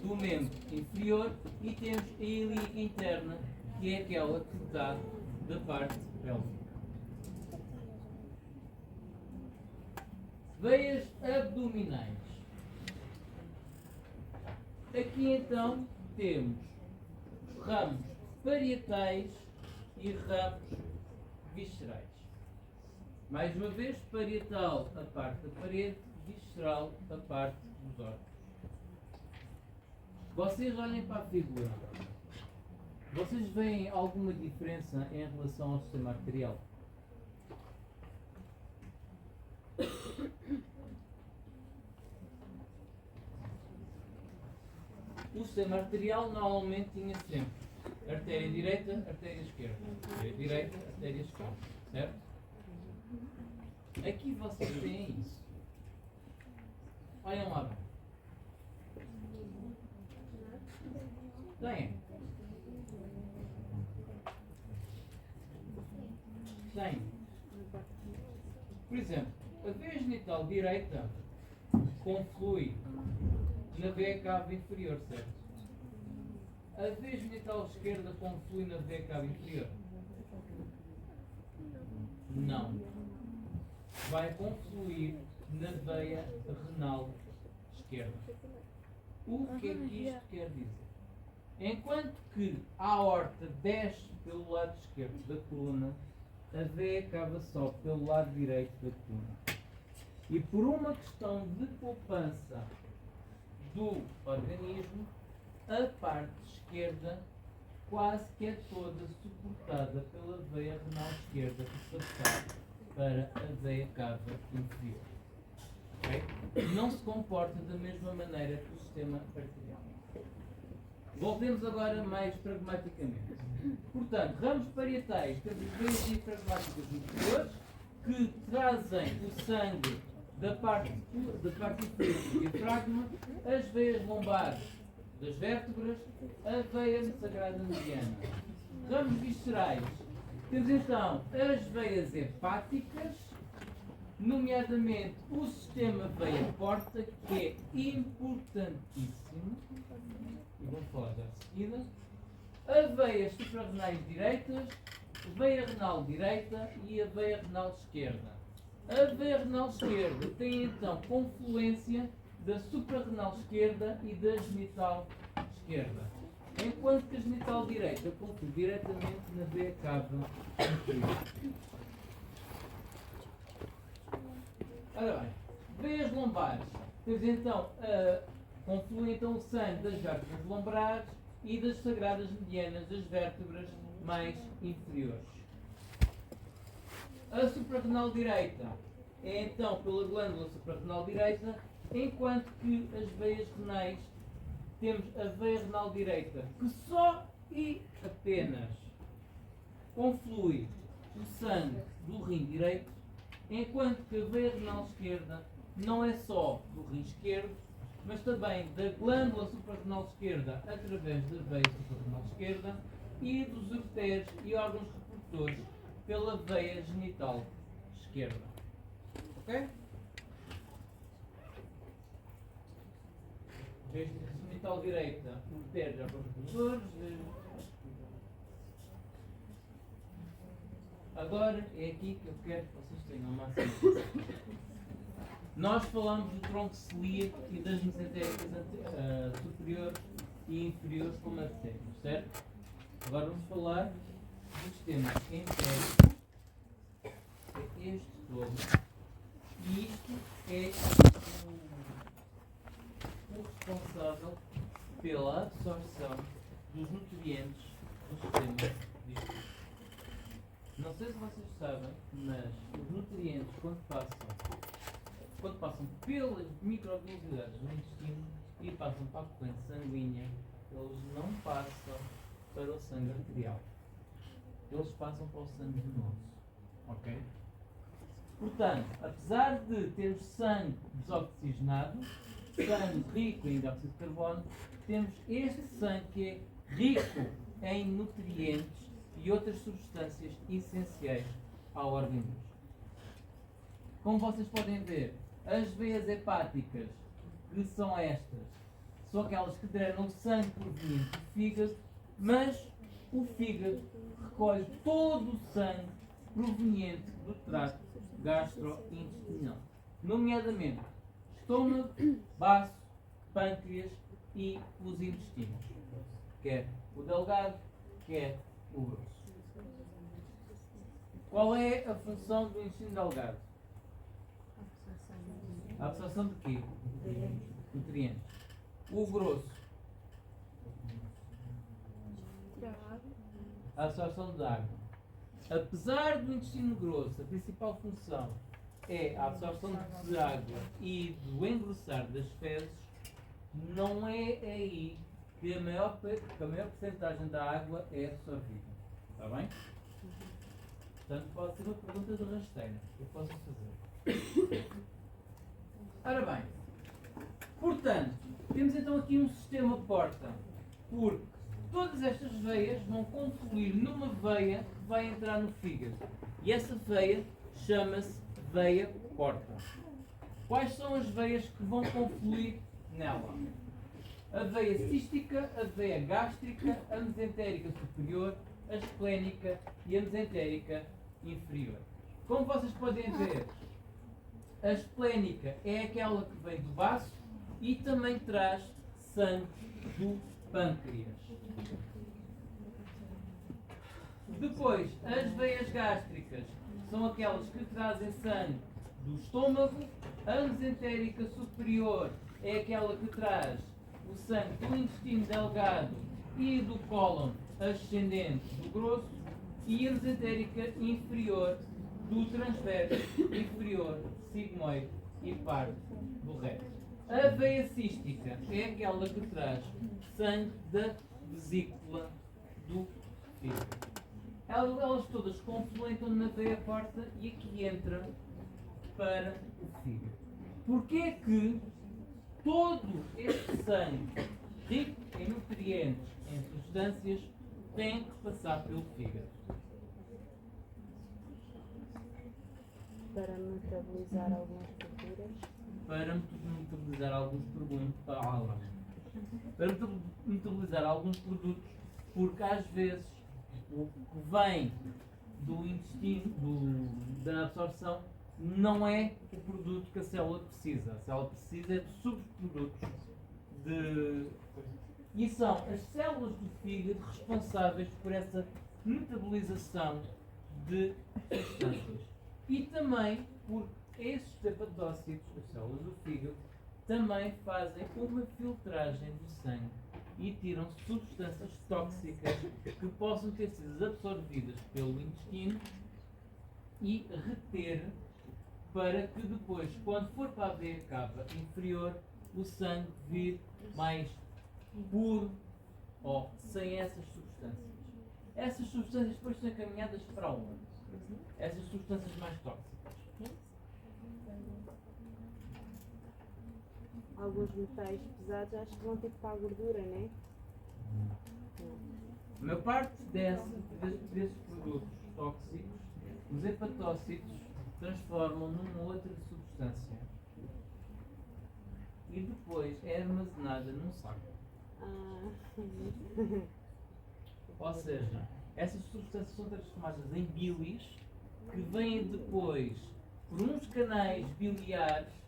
do membro inferior, e temos a ilíaca interna, que é aquela que dá da parte pélvica. Veias abdominais. Aqui então temos ramos parietais e ramos viscerais. Mais uma vez, parietal a parte da parede, visceral a parte dos órgãos. Vocês olhem para a figura. Vocês veem alguma diferença em relação ao sistema arterial? O sistema arterial normalmente tinha sempre artéria direita, artéria esquerda. Artéria direita, artéria esquerda. Certo? Aqui vocês veem isso. Olhem lá bem. Tem. Por exemplo, a veia genital direita conflui na veia cava inferior, certo? A veia genital esquerda conflui na veia cava inferior? Não. Vai confluir na veia renal esquerda. O que é que isto quer dizer? Enquanto que a aorta desce pelo lado esquerdo da coluna, a veia cava só pelo lado direito da coluna. E por uma questão de poupança do organismo, a parte esquerda quase que é toda suportada pela veia renal esquerda que passar para a veia cava inferior. Okay? Não se comporta da mesma maneira que o sistema arterial. Voltemos agora mais pragmaticamente. Portanto, ramos parietais, temos as veias diafragmáticas inferiores que trazem o sangue da parte inferior do diafragma, as veias lombares das vértebras, a veia sagrada mediana. Ramos viscerais, temos então as veias hepáticas, nomeadamente o sistema veia-porta, que é importantíssimo, e vamos falar já de seguida, a veias suprarrenais direitas, a veia renal direita e a veia renal esquerda. A veia renal esquerda tem então confluência da suprarrenal esquerda e da genital esquerda, enquanto que a genital direita conflui diretamente na veia cava inferior. Ora bem, veias lombares, temos então conflui então o sangue das vértebras lombares e das sagradas medianas das vértebras mais inferiores. A suprarrenal direita é então pela glândula suprarrenal direita, enquanto que as veias renais, temos a veia renal direita, que só e apenas conflui o sangue do rim direito, enquanto que a veia renal esquerda não é só do rim esquerdo, mas também da glândula suprarrenal esquerda através da veia suprarrenal esquerda e dos ureteres e órgãos reprodutores pela veia genital esquerda. Ok? Genital direita, ureteres e órgãos reprodutores. Agora é aqui que eu quero que vocês tenham o máximo. Nós falamos do tronco celíaco e das mesentéricas superiores e inferiores como artérias, certo? Agora vamos falar do sistema entérico, que é este todo. E isto é o responsável pela absorção dos nutrientes do sistema digestivo. Não sei se vocês sabem, mas os nutrientes, quando passam pelas microvenosidades do intestino e passam para a corrente sanguínea, eles não passam para o sangue arterial. Eles passam para o sangue venoso. Ok? Portanto, apesar de termos sangue desoxigenado, sangue rico em dióxido de carbono, temos este sangue que é rico em nutrientes e outras substâncias essenciais ao organismo. Como vocês podem ver, as veias hepáticas, que são estas, são aquelas que drenam o sangue proveniente do fígado, mas o fígado recolhe todo o sangue proveniente do trato gastrointestinal, nomeadamente estômago, baço, pâncreas e os intestinos, quer o delgado, quer o grosso. Qual é a função do intestino delgado? A absorção de quê? Nutrientes. O grosso? A absorção de água. Apesar do intestino grosso, a principal função é a absorção de água e do engrossar das fezes, não é aí que a maior porcentagem da água é absorvida. Está bem? Portanto, pode ser uma pergunta de rasteira que eu posso fazer. Ora bem, portanto, temos então aqui um sistema porta, porque todas estas veias vão confluir numa veia que vai entrar no fígado. E essa veia chama-se veia porta. Quais são as veias que vão confluir nela? A veia cística, a veia gástrica, a mesentérica superior, a esplénica e a mesentérica inferior. Como vocês podem ver, a esplénica é aquela que vem do baço e também traz sangue do pâncreas. Depois, as veias gástricas são aquelas que trazem sangue do estômago, a mesentérica superior é aquela que traz o sangue do intestino delgado e do cólon ascendente do grosso e a mesentérica inferior do transverso inferior, sigmoide e parte do reto. A veia cística é aquela que traz sangue da vesícula do fígado. Elas todas confluem na veia porta e aqui entra para o fígado. Porquê é que todo este sangue rico em nutrientes, em substâncias, tem que passar pelo fígado? Para metabolizar algumas gorduras. Para metabolizar metabolizar alguns produtos, porque às vezes o que vem do intestino, da absorção, não é o produto que a célula precisa. A célula precisa de subprodutos e são as células do fígado responsáveis por essa metabolização de substâncias. E também porque esses hepatotócitos, as células do fígado, também fazem uma filtragem do sangue e tiram substâncias tóxicas que possam ter sido absorvidas pelo intestino e reter para que depois, quando for para a veia cava inferior, o sangue vir mais puro ou sem essas substâncias. Essas substâncias depois são encaminhadas para onde? Essas substâncias mais tóxicas. Alguns metais pesados acho que vão ter que para a gordura, não é? A maior parte desses produtos tóxicos, os hepatócitos transformam numa outra substância e depois é armazenada num saco. Ou seja, essas substâncias são transformadas em bilis que vêm depois por uns canais biliares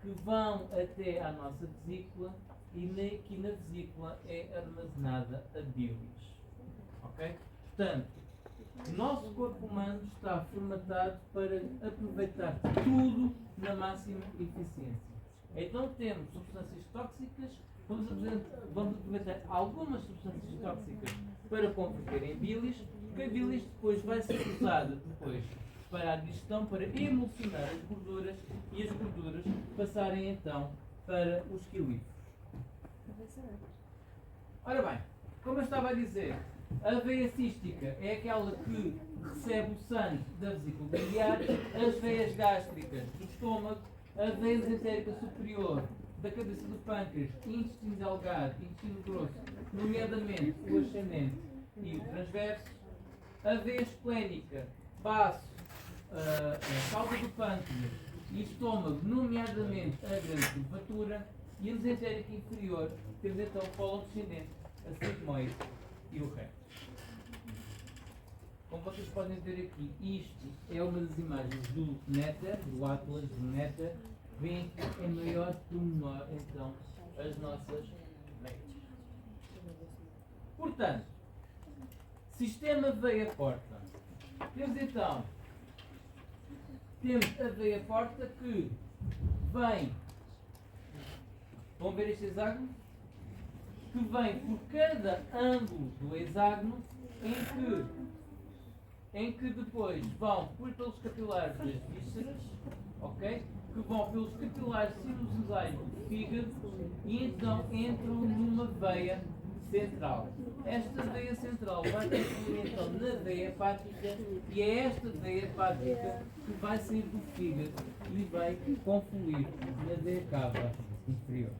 que vão até à nossa vesícula e aqui na vesícula é armazenada a bilis. Ok? Portanto, o nosso corpo humano está formatado para aproveitar tudo na máxima eficiência. Então temos substâncias tóxicas, vamos aproveitar algumas substâncias tóxicas para converter em bilis, porque a bilis depois vai ser usada depois para a digestão, para emulsionar as gorduras e as gorduras passarem então para os quilíferos. Ora bem, como eu estava a dizer, a veia cística é aquela que recebe o sangue da vesícula biliar, as veias gástricas do estômago, a veia mesentérica superior da cabeça do pâncreas, intestino delgado, intestino grosso, nomeadamente o ascendente e o transverso, a veia esplénica, baço, a cauda do pâncreas e estômago, nomeadamente a grande curvatura, e a mesentérica inferior, temos então o cólon descendente, a sigmoide e o reto. Como vocês podem ver aqui, isto é uma das imagens do Néter, do Atlas do Néter. Vem em maior pormenor, então, as nossas veias. Portanto, sistema veia-porta. Temos a veia-porta que vem, vão ver este hexágono? Que vem por cada ângulo do hexágono em que depois vão pelos capilares das vísceras, ok? Que vão pelos capilares sinusoidais do fígado e então entram numa veia central. Esta veia central vai confluir então na veia hepática e é esta veia hepática que vai sair do fígado e vai confluir na veia cava inferior.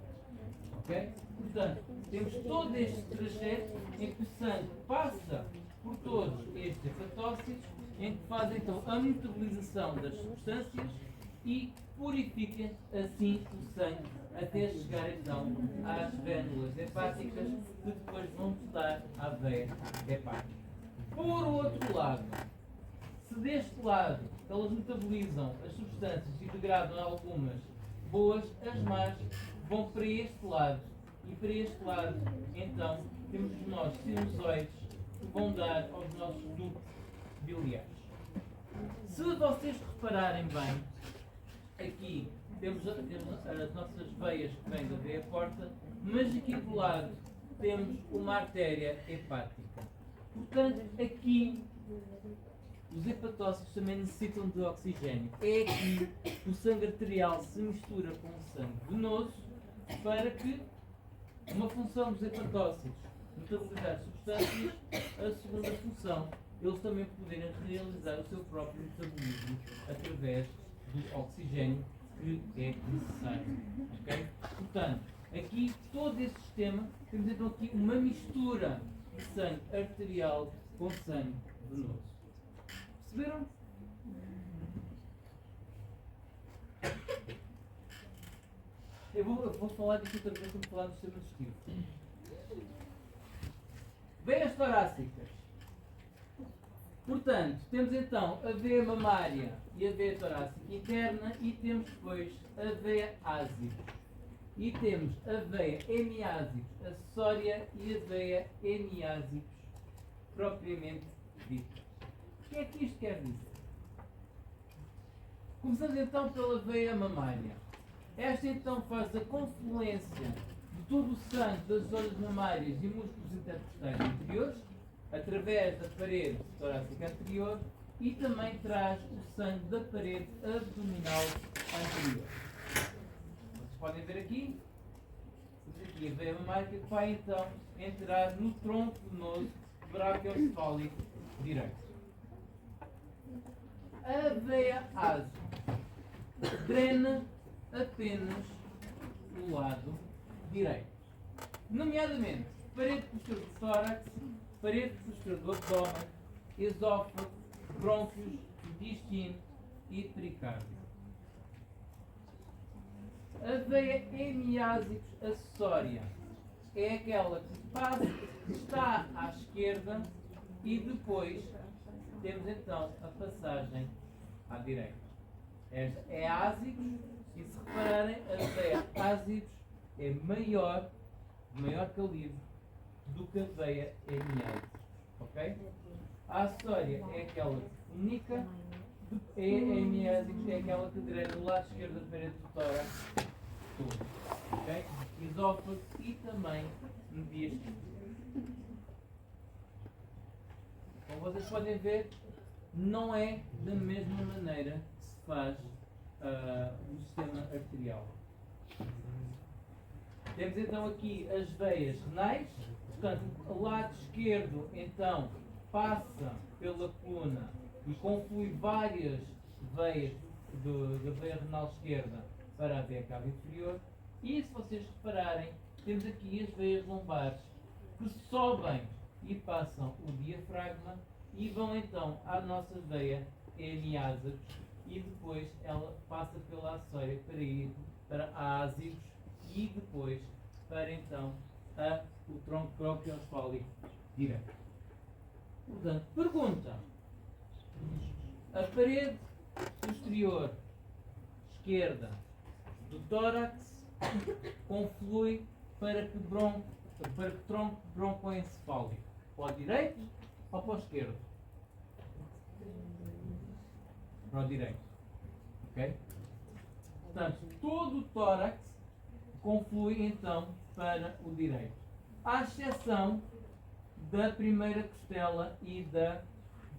Ok? Portanto, temos todo este trajeto em que o sangue passa por todos estes hepatócitos, em que faz então a metabolização das substâncias e purifica assim o sangue até chegar então às vênulas hepáticas que depois vão dar à veia hepática. Por outro lado, se deste lado elas metabolizam as substâncias e degradam algumas boas, as más vão para este lado e para este lado então temos os nossos sinusoides que vão dar aos nossos ductos biliares. Se vocês repararem bem, aqui temos as nossas veias que vêm da veia porta, mas aqui do lado temos uma artéria hepática. Portanto, aqui os hepatócitos também necessitam de oxigênio. É aqui que o sangue arterial se mistura com o sangue venoso para que uma função dos hepatócitos metabolizar substâncias, a segunda função, eles também poderem realizar o seu próprio metabolismo através do oxigênio que é necessário. Okay? Portanto, aqui todo esse sistema, temos então aqui uma mistura de sangue arterial com sangue venoso. Perceberam? Eu vou falar disso outra vez quando falar do sistema digestivo. Veias torácicas. Portanto, temos então a veia mamária e a veia torácica interna e temos depois a veia ásica. E temos a veia hemiásicos acessória e a veia hemiásicos propriamente dita. O que é que isto quer dizer? Começamos então pela veia mamária. Esta então faz a confluência de todo o sangue das zonas mamárias e músculos intercostais inferiores, através da parede torácica anterior, e também traz o sangue da parede abdominal anterior. Vocês podem ver aqui, temos aqui a veia mamária que vai então entrar no tronco venoso braquioencefálico direito. A veia ásica drena apenas o lado direito, nomeadamente parede posterior do tórax, parede posterior do abdômen, esófago, brônquios, intestino e pericárdio. A veia hemiásicos acessória é aquela que passa, que está à esquerda e depois temos então a passagem à direita. Esta é ásicos e, se repararem, a veia ásicos é maior, de maior calibre do que a veia hemiásicos. Ok? A acessória é aquela que comunica, a hemiásicos é aquela que drena do lado esquerdo da parede do tórax todo. Ok? Esófago e também mediastino. Como vocês podem ver, não é da mesma maneira que se faz o sistema arterial. Temos então aqui as veias renais, portanto, o lado esquerdo então passa pela coluna e conflui várias veias da veia renal esquerda para a veia cava inferior, e se vocês repararem, temos aqui as veias lombares que sobem e passam o diafragma e vão então à nossa veia hemiásicos e depois ela passa pela acessória para ir para a ásicos e depois para então o tronco braquioencefálico direito. Portanto, pergunta: a parede posterior esquerda do tórax conflui para que tronco broncoencefálico? Para o direito ou para o esquerdo? Para o direito. Ok? Portanto, todo o tórax conflui então para o direito, à exceção da primeira costela e da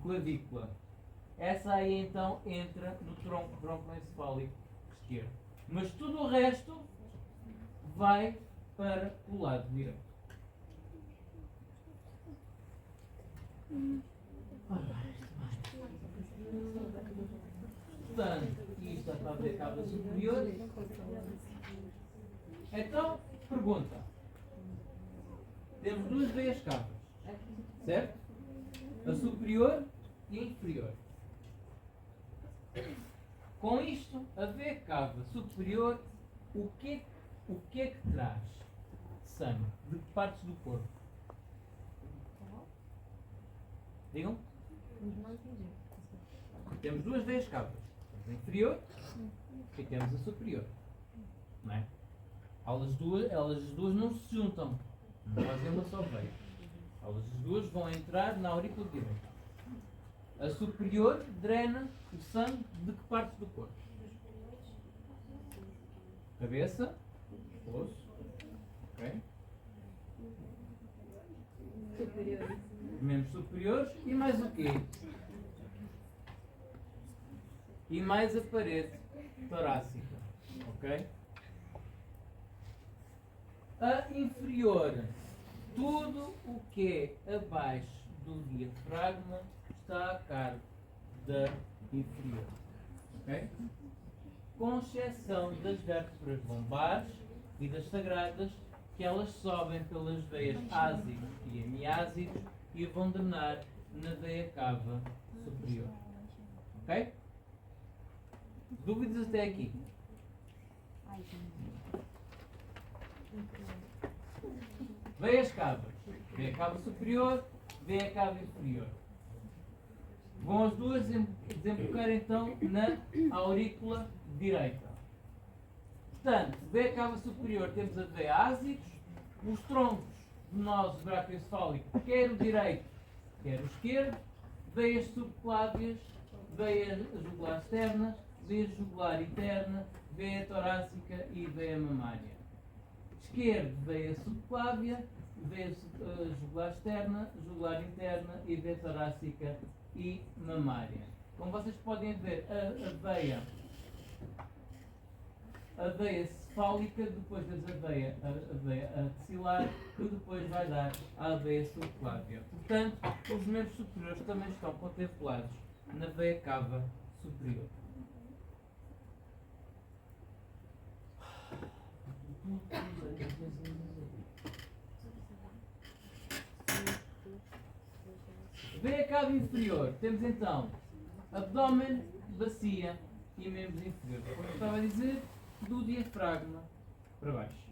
clavícula. Essa aí então entra no tronco broncoencefálico esquerdo. Mas tudo o resto vai para o lado direito. Portanto, isto é para ver a cava superior. Então, pergunta: temos duas veias cavas, certo? A superior e a inferior. Com isto, a veia cava superior, o que é que traz sangue? De que partes do corpo? Digam? Temos duas veias cavas. Temos a inferior e temos a superior. Não é? Elas duas não se juntam. Não fazem uma só veia. Elas duas vão entrar na aurícula direita. A superior drena o sangue de que partes do corpo? cabeça, pescoço, ok? Superior. Membros superiores e mais o quê? E mais a parede torácica, ok? A inferior, tudo o que é abaixo do diafragma está a cargo da inferior, ok? Com exceção das vértebras lombares e das sagradas, que elas sobem pelas veias ásicos e hemiásicos e vão drenar na veia cava superior, ok? Dúvidas até aqui? Veias cavas. Veia cava superior, veia cava inferior. Vão as duas desembocar então na aurícula direita. Portanto, veia cava superior temos a veia ásicos, os troncos venosos braquioencefálicos, quer o direito, quer o esquerdo, veias subclávias, veia jugular externa, veia jugular interna, veia torácica e veia mamária. Esquerdo, veia subclávia, veia jugular externa, jugular interna e veia torácica e mamária. Como vocês podem ver, a veia cefálica, depois temos a veia axilar, que depois vai dar à veia subclávia. Portanto, os membros superiores também estão contemplados na veia cava superior. Veia cava inferior, temos então abdômen, bacia e membros inferiores. Como eu estava a dizer, do diafragma para baixo.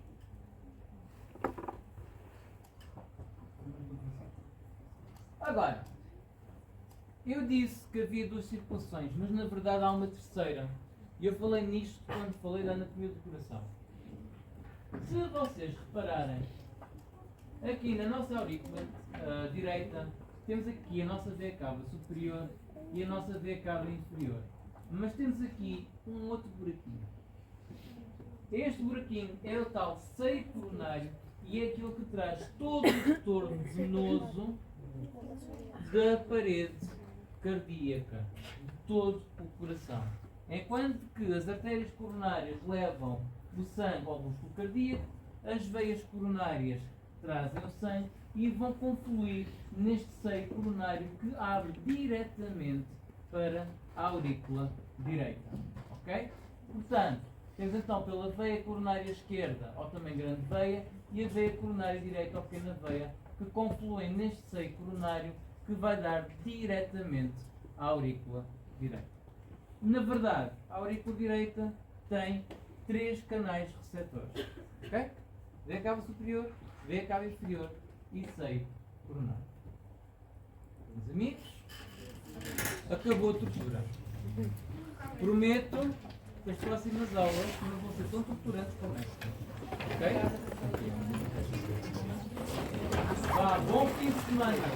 Agora, eu disse que havia duas circulações, mas na verdade há uma terceira. E eu falei nisto quando falei da anatomia do coração. Se vocês repararem, aqui na nossa aurícula direita, temos aqui a nossa veia cava superior e a nossa veia cava inferior. Mas temos aqui um outro buraquinho. Este buraquinho é o tal seio coronário e é aquilo que traz todo o retorno venoso da parede cardíaca, de todo o coração. Enquanto que as artérias coronárias levam o sangue ao músculo cardíaco, as veias coronárias trazem o sangue e vão confluir neste seio coronário que abre diretamente para a aurícula direita. Ok? Portanto, temos então pela veia coronária esquerda, ou também grande veia, e a veia coronária direita, ou pequena veia, que confluem neste seio coronário que vai dar diretamente à aurícula direita. Na verdade, a aurícula direita tem 3 canais receptores. Ok? Veia cava superior, veia cava inferior e seio coronário. Meus amigos, acabou a tortura. Prometo que as próximas aulas não vão ser tão torturantes como esta. Ok? Vá, bom fim de semana.